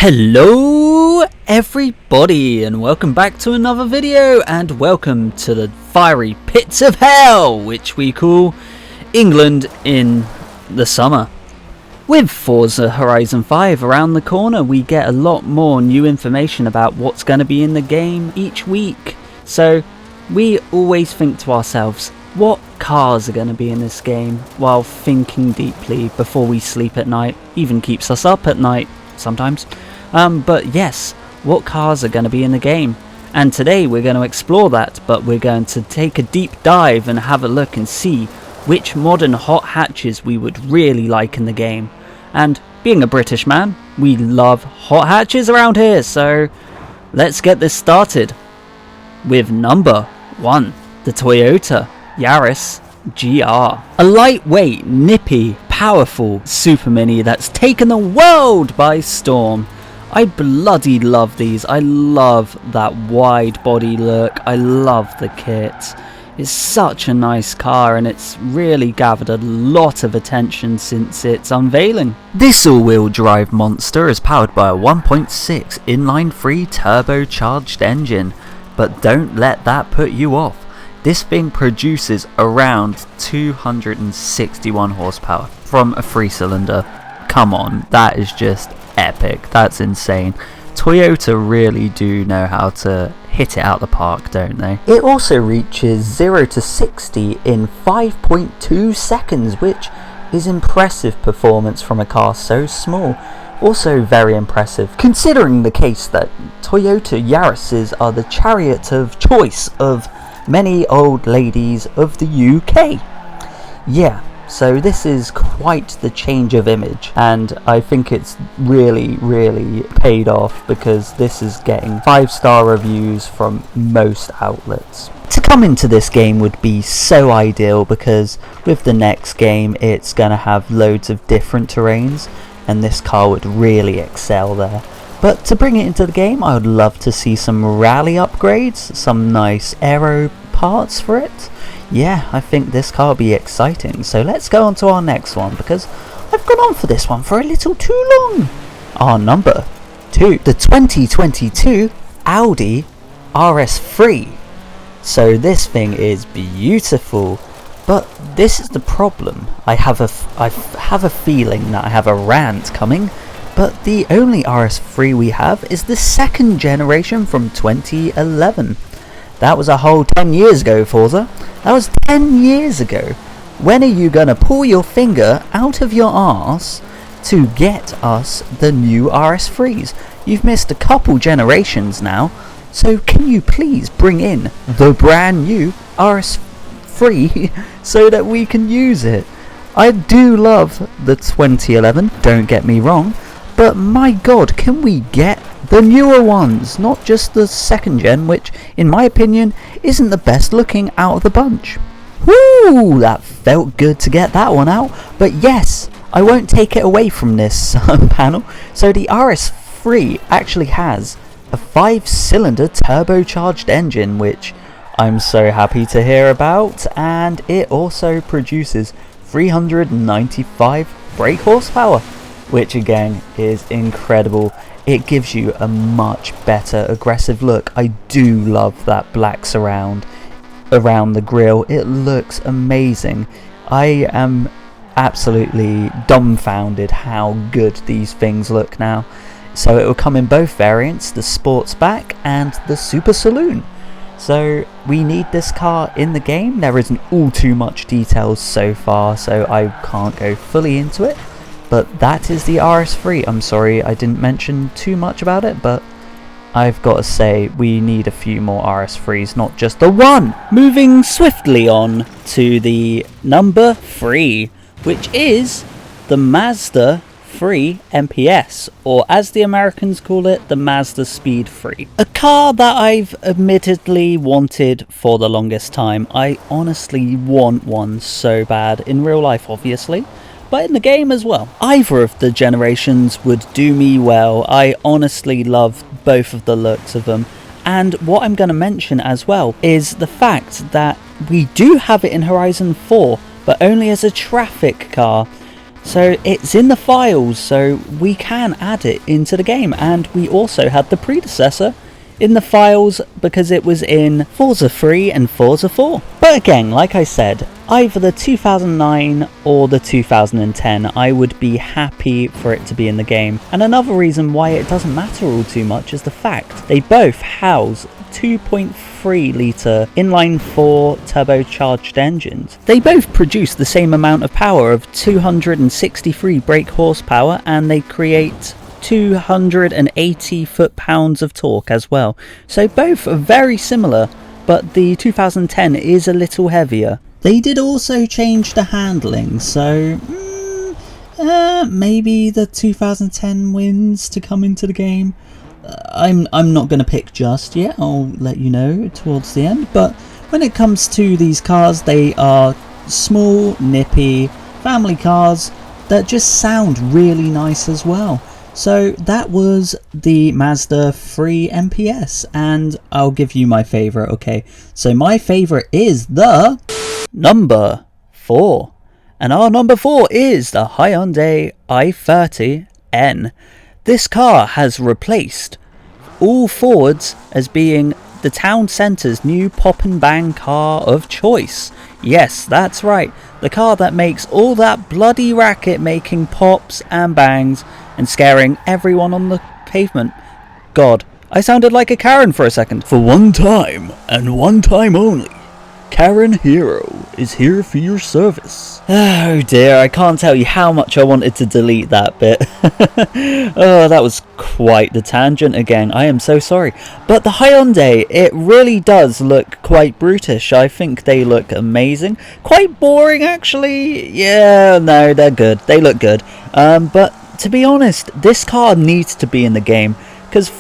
Hello everybody, and welcome back to another video, and welcome to the fiery pits of hell which we call England in the summer. With Forza Horizon 5 around the corner, we get a lot more new information about what's going to be in the game each week. So we always think to ourselves, what cars are going to be in this game, while thinking deeply before we sleep at night. Even keeps us up at night sometimes. But yes, what cars are going to be in the game? And today we're going to explore that, but we're going to take a deep dive and have a look and see which modern hot hatches we would really like in the game. And being a British man, we love hot hatches around here, so let's get this started with number 1, the Toyota Yaris GR. A lightweight, nippy, powerful super mini that's taken the world by storm. I bloody love these. I love that wide body look. I love the kit. It's such a nice car, and it's really gathered a lot of attention since its unveiling. This all-wheel drive monster is powered by a 1.6 inline-3 turbocharged engine, but don't let that put you off. This thing produces around 261 horsepower from a 3-cylinder. Come on, that is just epic. That's insane. Toyota really do know how to hit it out the park, don't they? It also reaches 0 to 60 in 5.2 seconds, which is impressive performance from a car so small. Also very impressive, considering the case that Toyota Yaris's are the chariot of choice of many old ladies of the UK. Yeah, so this is quite the change of image, and I think it's really paid off, because this is getting 5-star reviews from most outlets. To come into this game would be so ideal, because with the next game it's gonna have loads of different terrains, and this car would really excel there. But to bring it into the game, I would love to see some rally upgrades, some nice aero parts for it. Yeah, I think this car will be exciting. So let's go on to our next one, because I've gone on for this one for a little too long. Our number 2, the 2022 Audi RS3. So this thing is beautiful, but this is the problem. I have a feeling that I have a rant coming. But the only RS3 we have is the 2nd generation from 2011. That was a whole 10 years ago, Forza. That was 10 years ago. When are you gonna pull your finger out of your arse to get us the new RS3s? You've missed a couple generations now, so can you please bring in the brand new RS3 so that we can use it? I do love the 2011, don't get me wrong, but my god, can we get the newer ones, not just the 2nd gen, which in my opinion isn't the best looking out of the bunch. Woo, that felt good to get that one out. But yes, I won't take it away from this panel. So the RS3 actually has a 5-cylinder turbocharged engine, which I'm so happy to hear about, and it also produces 395 brake horsepower, which again is incredible. It gives you a much better aggressive look. I do love that black surround around the grille. It looks amazing. I am absolutely dumbfounded how good these things look now. So it will come in both variants, the Sportsback and the Super Saloon. So we need this car in the game. There isn't all too much details so far, so I can't go fully into it. But that is the RS3. I'm sorry I didn't mention too much about it, but I've got to say we need a few more RS3s, not just the one. Moving swiftly on to the number 3, which is the Mazda 3 MPS, or as the Americans call it, the Mazda Speed 3. A car that I've admittedly wanted for the longest time. I honestly want one so bad, in real life obviously, but in the game as well. Either of the generations would do me well. I honestly love both of the looks of them. And what I'm going to mention as well is the fact that we do have it in Horizon 4, but only as a traffic car. So it's in the files, so we can add it into the game. And we also had the predecessor in the files because it was in Forza 3 and Forza 4. But again, like I said, either the 2009 or the 2010, I would be happy for it to be in the game. And another reason why it doesn't matter all too much is the fact they both house 2.3 litre inline-4 turbocharged engines. They both produce the same amount of power of 263 brake horsepower, and they create 280 foot-pounds of torque as well. So both are very similar, but the 2010 is a little heavier. They did also change the handling, so maybe the 2010 wins to come into the game. I'm not going to pick just yet, I'll let you know towards the end, but when it comes to these cars, they are small, nippy, family cars that just sound really nice as well. So that was the Mazda 3 MPS, and I'll give you my favourite, okay? So my favourite is the number 4. And our number 4 is the Hyundai I30 N. This car has replaced all Fords as being the town centre's new pop and bang car of choice. Yes, that's right, the car that makes all that bloody racket, making pops and bangs and scaring everyone on the pavement. God, I sounded like a Karen for a second. For one time, and one time only, Karen Hero is here for your service. Oh dear, I can't tell you how much I wanted to delete that bit. Oh, that was quite the tangent again, I am so sorry. But the Hyundai, it really does look quite brutish. I think they look amazing. Quite boring actually. Yeah, no, they're good. They look good. But to be honest, this car needs to be in the game. Because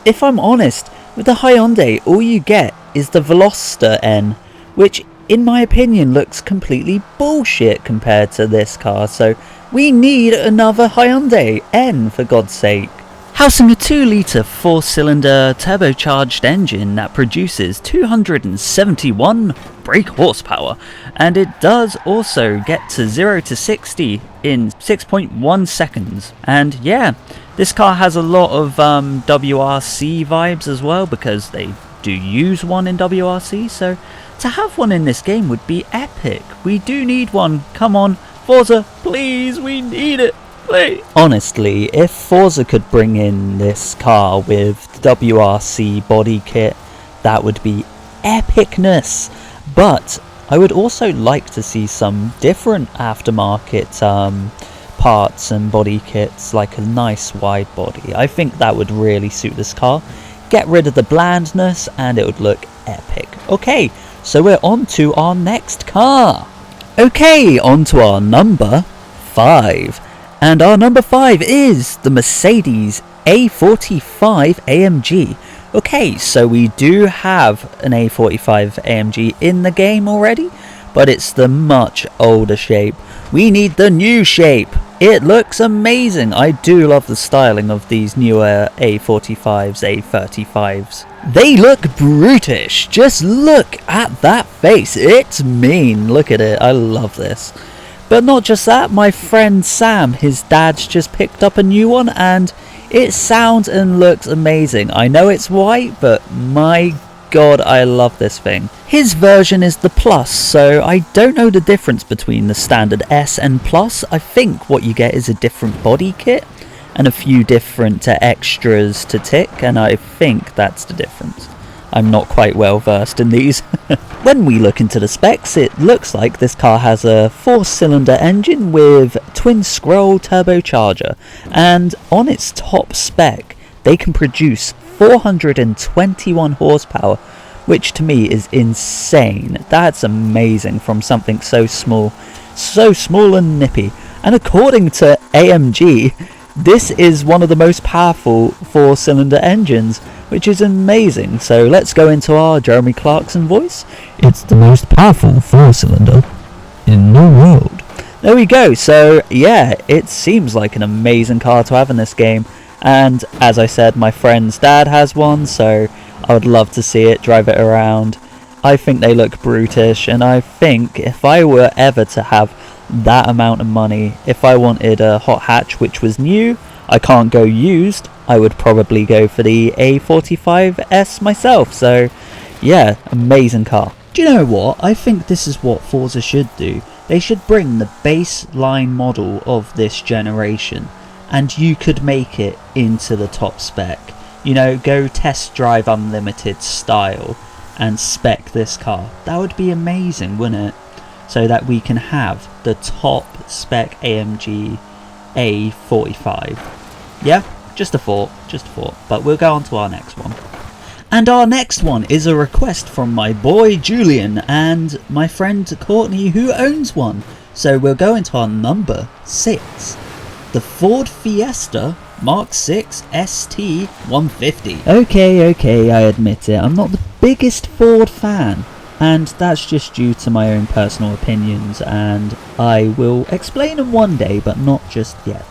if I'm honest, with the Hyundai, all you get is the Veloster N, which in my opinion looks completely bullshit compared to this car, so we need another Hyundai N for God's sake. Housing a 2 litre 4-cylinder turbocharged engine that produces 271 brake horsepower, and it does also get to 0 to 60 in 6.1 seconds. And yeah, this car has a lot of WRC vibes as well, because they do use one in WRC, so to have one in this game would be epic. We do need one. Come on, Forza, please, we need it. Please. Honestly, if Forza could bring in this car with WRC body kit, that would be epicness. But I would also like to see some different aftermarket parts and body kits, like a nice wide body. I think that would really suit this car. Get rid of the blandness and it would look epic. Okay, so we're on to our next car. Okay, on to our number 5. And our number 5 is the Mercedes A45 AMG. Okay, so we do have an A45 AMG in the game already, but it's the much older shape. We need the new shape. It looks amazing. I do love the styling of these newer A45s, A35s. They look brutish. Just look at that face. It's mean. Look at it. I love this. But not just that, my friend Sam, his dad's just picked up a new one and it sounds and looks amazing. I know it's white, but my god, I love this thing. His version is the Plus, so I don't know the difference between the standard S and Plus. I think what you get is a different body kit and a few different extras to tick, and I think that's the difference. I'm not quite well versed in these. When we look into the specs, it looks like this car has a 4-cylinder engine with twin scroll turbocharger, and on its top spec they can produce 421 horsepower, which to me is insane. That's amazing from something so small and nippy. And according to AMG, this is one of the most powerful 4-cylinder engines, which is amazing. So let's go into our Jeremy Clarkson voice. It's the most powerful 4-cylinder in the world. There we go. So yeah, it seems like an amazing car to have in this game. And as I said, my friend's dad has one, so I would love to see it, drive it around. I think they look brutish, and I think if I were ever to have that amount of money. If I wanted a hot hatch which was new, I can't go used, I would probably go for the A45S myself. So yeah, amazing car. Do you know what? I think this is what Forza should do. They should bring the baseline model of this generation and you could make it into the top spec. You know, go test drive unlimited style and spec this car. That would be amazing, wouldn't it? So that we can have the top spec AMG A45. Yeah, just a thought, but we'll go on to our next one. And our next one is a request from my boy Julian and my friend Courtney, who owns one. So we'll go into our number 6, the Ford Fiesta Mark 6 ST 150. Okay, I admit it, I'm not the biggest Ford fan, and that's just due to my own personal opinions, and I will explain them one day, but not just yet.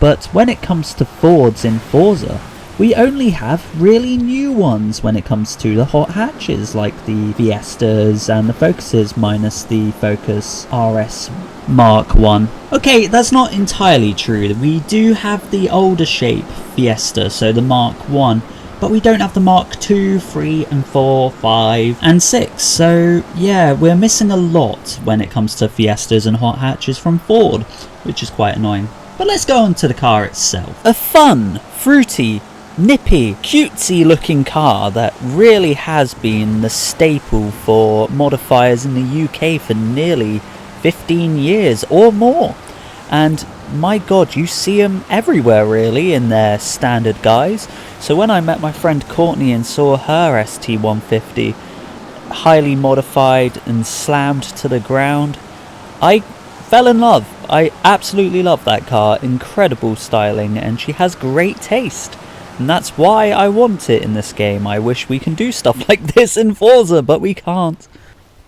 But when it comes to Fords in Forza, we only have really new ones when it comes to the hot hatches, like the Fiestas and the Focuses, minus the Focus RS Mark 1. Okay, that's not entirely true. We do have the older shape Fiesta, so the Mark 1, but we don't have the Mark 2, 3 and 4, 5 and 6. So yeah, we're missing a lot when it comes to Fiestas and hot hatches from Ford, which is quite annoying. But let's go on to the car itself. A fun, fruity, nippy, cutesy looking car that really has been the staple for modifiers in the UK for nearly 15 years or more. And my god, you see them everywhere really in their standard guise. So when I met my friend Courtney and saw her ST150 highly modified and slammed to the ground, I fell in love. I absolutely love that car. Incredible styling, and she has great taste. And that's why I want it in this game. I wish we can do stuff like this in Forza, but we can't.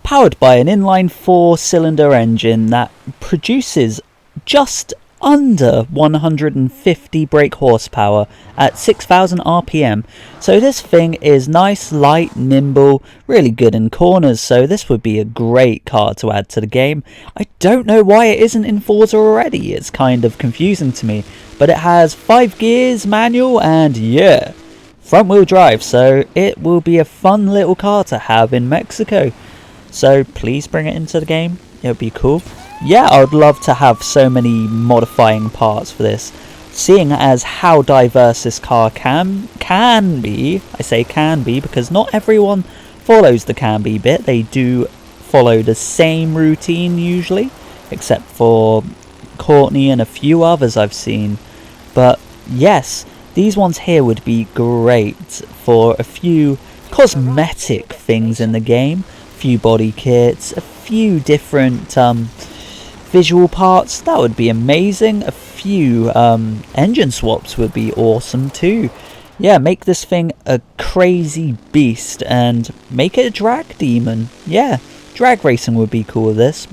Powered by an inline 4-cylinder engine that produces just under 150 brake horsepower at 6,000 RPM. So this thing is nice, light, nimble, really good in corners, so this would be a great car to add to the game. I don't know why it isn't in Forza already, it's kind of confusing to me, but it has 5 gears, manual, and yeah, front wheel drive, so it will be a fun little car to have in Mexico. So please bring it into the game, it would be cool. Yeah, I would love to have so many modifying parts for this, seeing as how diverse this car can be. I say can be because not everyone follows the can be bit. They do follow the same routine usually, except for Courtney and a few others I've seen. But yes, these ones here would be great for a few cosmetic things in the game, a few body kits, a few different visual parts. That would be amazing. A few engine swaps would be awesome too. Yeah, make this thing a crazy beast and make it a drag demon. Yeah, drag racing would be cool with this.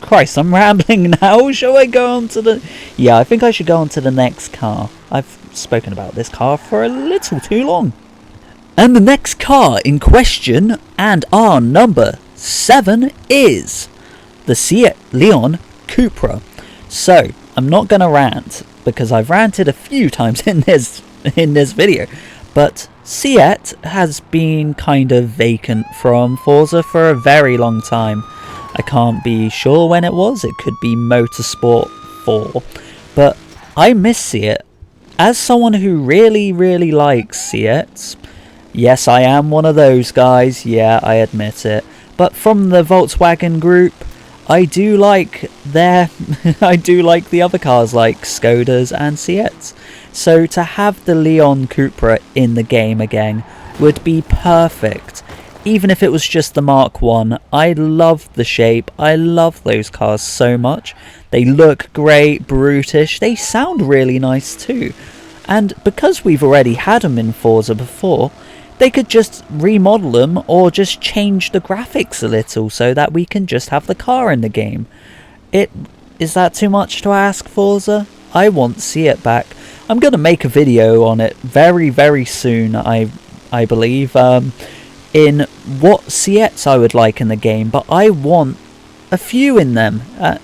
Christ, I'm rambling now. Shall I go on to the... Yeah, I think I should go on to the next car. I've spoken about this car for a little too long. And the next car in question, and our number 7, is the Seat Leon Cupras. So I'm not gonna rant because I've ranted a few times in this video, but Seat has been kind of vacant from Forza for a very long time. I can't be sure when it was. It could be Motorsport 4, but I miss Seat. As someone who really likes Seats, yes, I am one of those guys, yeah, I admit it, but from the Volkswagen group, I do like I do like the other cars like Skodas and Seats. So to have the Leon Cupra in the game again would be perfect. Even if it was just the Mark 1, I love the shape, I love those cars so much. They look great, brutish, they sound really nice too. And because we've already had them in Forza before, they could just remodel them or just change the graphics a little so that we can just have the car in the game. Is that too much to ask, Forza? I want to see it back. I'm going to make a video on it very soon, I believe, in what Seats I would like in the game, but I want a few in them. A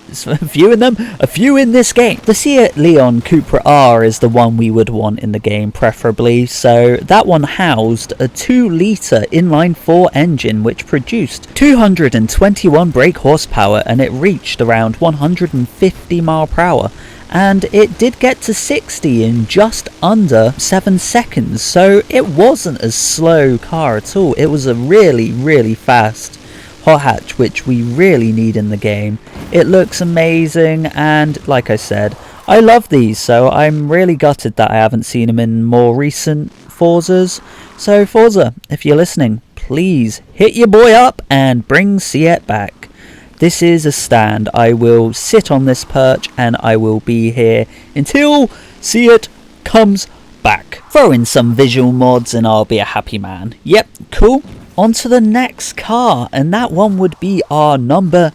few in this game. The Seat Leon Cupras R is the one we would want in the game, preferably. So that one housed a 2-litre inline-4 engine which produced 221 brake horsepower, and it reached around 150 mph. And it did get to 60 in just under 7 seconds, so it wasn't a slow car at all. It was a really fast hot hatch, which we really need in the game. It looks amazing, and like I said, I love these, so I'm really gutted that I haven't seen them in more recent Forzas. So Forza, if you're listening, please hit your boy up and bring Seat back. This is a stand. I will sit on this perch and I will be here until Seat comes back. Throw in some visual mods and I'll be a happy man. Yep, cool. On to the next car, and that one would be our number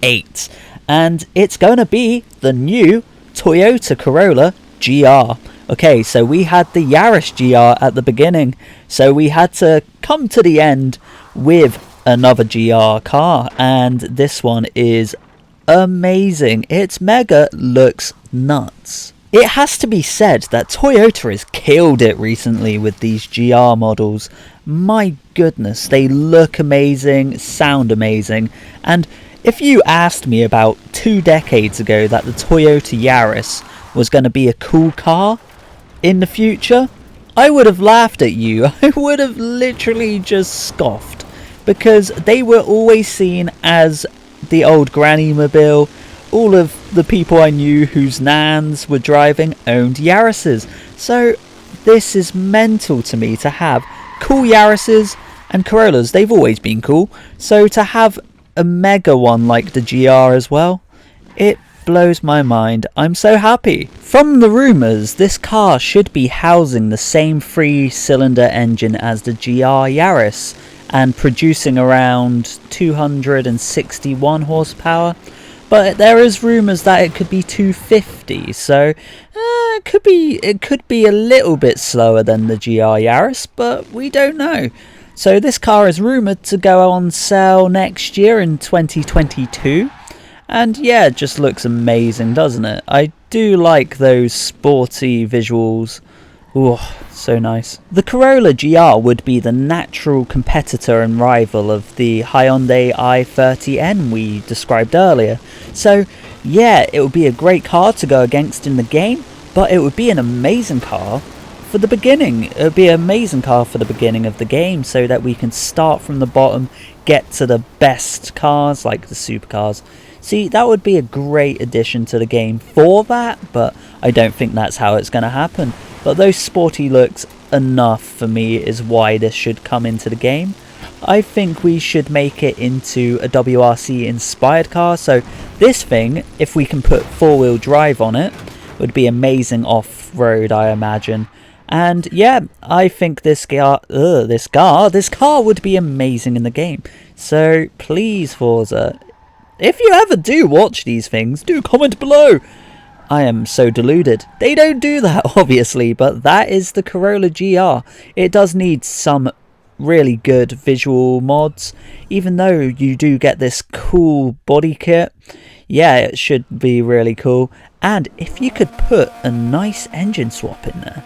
8. And it's going to be the new Toyota Corolla GR. Okay, so we had the Yaris GR at the beginning, so we had to come to the end with another GR car, and this one is amazing. Its mega looks nuts. It has to be said that Toyota has killed it recently with these GR models. My goodness, they look amazing, sound amazing, and if you asked me about 2 decades ago that the Toyota Yaris was going to be a cool car in the future, I would have laughed at you. I would have literally just scoffed, because they were always seen as the old granny mobile. All of the people I knew whose nans were driving owned Yarises. So this is mental to me to have cool Yarises and Corollas. They've always been cool. So to have a mega one like the GR as well, it blows my mind. I'm so happy. From the rumours, this car should be housing the same 3-cylinder engine as the GR Yaris, and producing around 261 horsepower, but there is rumours that it could be 250, so it could be a little bit slower than the GR Yaris, but we don't know. So this car is rumoured to go on sale next year in 2022, and yeah, it just looks amazing, doesn't it? I do like those sporty visuals. Ooh, so nice. The Corolla GR would be the natural competitor and rival of the Hyundai I30 N we described earlier. So yeah, it would be a great car to go against in the game, but it would be an amazing car for the beginning. It would be an amazing car for the beginning of the game, so that we can start from the bottom, get to the best cars like the supercars. See, that would be a great addition to the game for that, but I don't think that's how it's going to happen. But those sporty looks enough for me is why this should come into the game. I think we should make it into a WRC inspired car. So this thing, if we can put 4-wheel drive on it, would be amazing off-road, I imagine. And yeah, I think this car would be amazing in the game. So please, Forza, if you ever do watch these things, do comment below. I am so deluded. They don't do that, obviously, but that is the Corolla GR. It does need some really good visual mods, even though you do get this cool body kit. Yeah, it should be really cool. And if you could put a nice engine swap in there,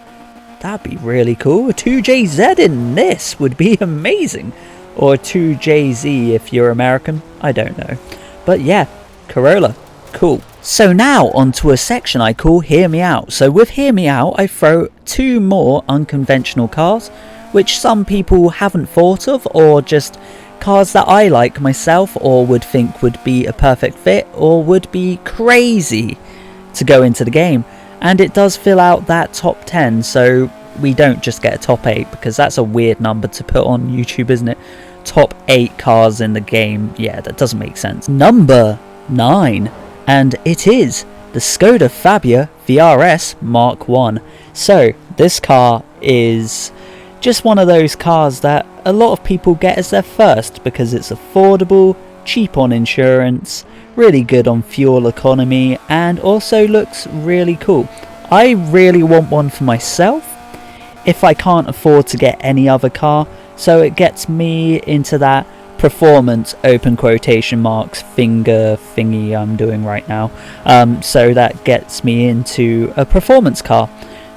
that'd be really cool. A 2JZ in this would be amazing. Or a 2JZ if you're American. I don't know. But yeah, Corolla, cool. So now onto a section I call Hear Me Out. So with Hear Me Out, I throw 2 more unconventional cars, which some people haven't thought of, or just cars that I like myself or would think would be a perfect fit or would be crazy to go into the game. And it does fill out that top 10, so we don't just get a top 8, because that's a weird number to put on YouTube, isn't it? Top 8 cars in the game, yeah, that doesn't make sense. Number 9. And it is the Skoda Fabia RS MK1. So this car is just one of those cars that a lot of people get as their first, because it's affordable, cheap on insurance, really good on fuel economy, and also looks really cool. I really want one for myself if I can't afford to get any other car, so it gets me into that performance open quotation marks finger thingy I'm doing right now. So that gets me into a performance car.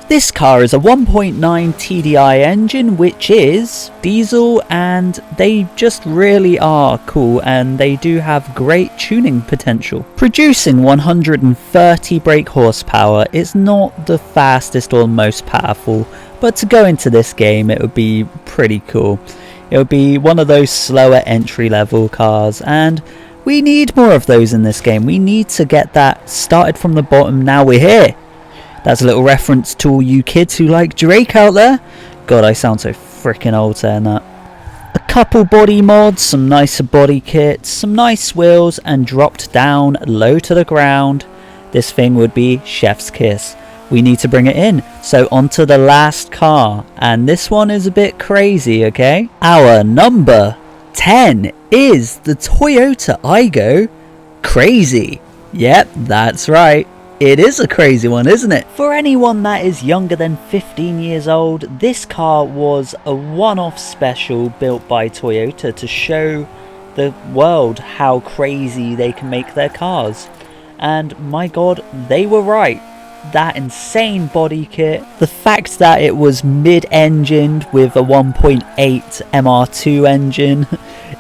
This car is a 1.9 TDI engine, which is diesel, and they just really are cool, and they do have great tuning potential. Producing 130 brake horsepower, it's not the fastest or most powerful, but to go into this game it would be pretty cool. It would be one of those slower entry level cars, and we need more of those in this game. We need to get that started from the bottom. Now we're here. That's a little reference to all you kids who like Drake out there. God, I sound so freaking old saying that. A couple body mods, some nicer body kits, some nice wheels, and dropped down low to the ground, this thing would be chef's kiss. We need to bring it in. So onto the last car, and this one is a bit crazy, okay? Our number 10 is the Toyota Aygo Crazy. Yep, that's right. It is a crazy one, isn't it? For anyone that is younger than 15 years old, this car was a one-off special built by Toyota to show the world how crazy they can make their cars. And my god, they were right. That insane body kit, the fact that it was mid-engined with a 1.8 MR2 engine,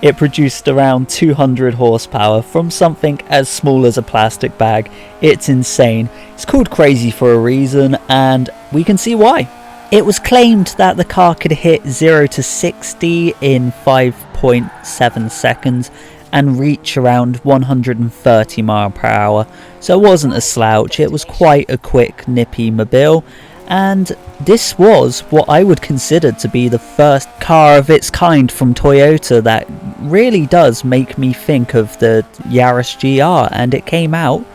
it produced around 200 horsepower from something as small as a plastic bag. It's insane. It's called crazy for a reason, and we can see why. It was claimed that the car could hit 0 to 60 in 5.7 seconds and reach around 130 mile per hour, so it wasn't a slouch. It was quite a quick, nippy mobile, and this was what I would consider to be the first car of its kind from Toyota that really does make me think of the Yaris GR, and it came out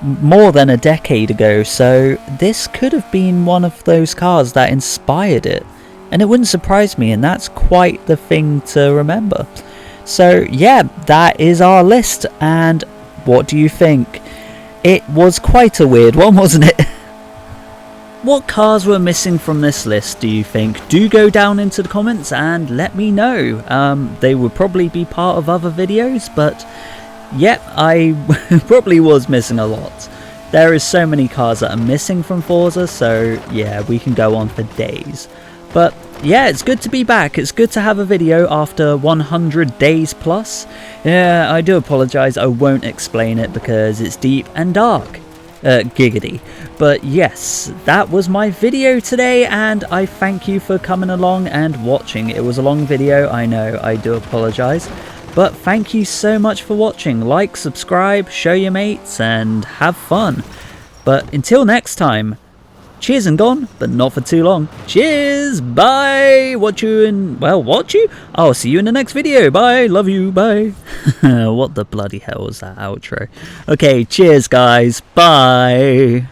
more than a decade ago, so this could have been one of those cars that inspired it, and it wouldn't surprise me, and that's quite the thing to remember. So yeah, that is our list, and what do you think? It was quite a weird one, wasn't it? What cars were missing from this list, do you think? Do go down into the comments and let me know. They would probably be part of other videos, but yep, I probably was missing a lot. There is so many cars that are missing from Forza, so yeah, we can go on for days. But yeah, it's good to be back. It's good to have a video after 100 days plus. Yeah, I do apologise, I won't explain it because it's deep and dark. Giggity. But yes, that was my video today, and I thank you for coming along and watching. It was a long video, I know, I do apologise. But thank you so much for watching. Like, subscribe, show your mates, and have fun. But until next time, cheers and gone, but not for too long. Cheers, bye, watch you? I'll see you in the next video, bye, love you, bye. What the bloody hell was that outro? Okay, cheers guys, bye.